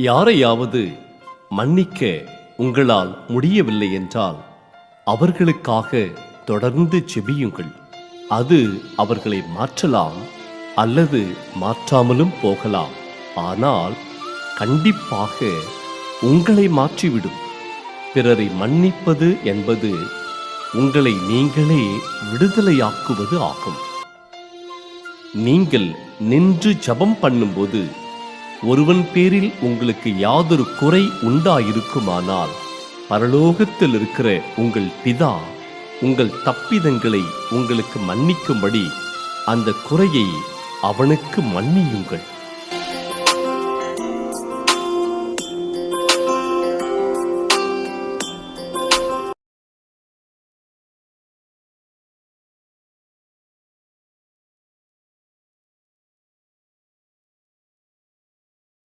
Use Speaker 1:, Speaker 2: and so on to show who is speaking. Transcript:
Speaker 1: யாரையாவது மன்னிக்க உங்களால் முடியவில்லை என்றால் அவர்களுக்காக தொடர்ந்து ஜெபியுங்கள். அது அவர்களை மாற்றலாம் அல்லது மாற்றாமலும் போகலாம். ஆனால் கண்டிப்பாக உங்களை மாற்றிவிடும். பிறரை மன்னிப்பது என்பது உங்களை நீங்களே விடுதலையாக்குவது ஆகும். நீங்கள் நின்று ஜெபம் பண்ணும்போது ஒருவன் பேரில் உங்களுக்கு யாதொரு குறை உண்டாயிருக்குமானால் பரலோகத்தில் இருக்கிற உங்கள் பிதா உங்கள் தப்பிதங்களை உங்களுக்கு மன்னிக்கும்படி அந்த குறையை அவனுக்கு மன்னியுங்கள்.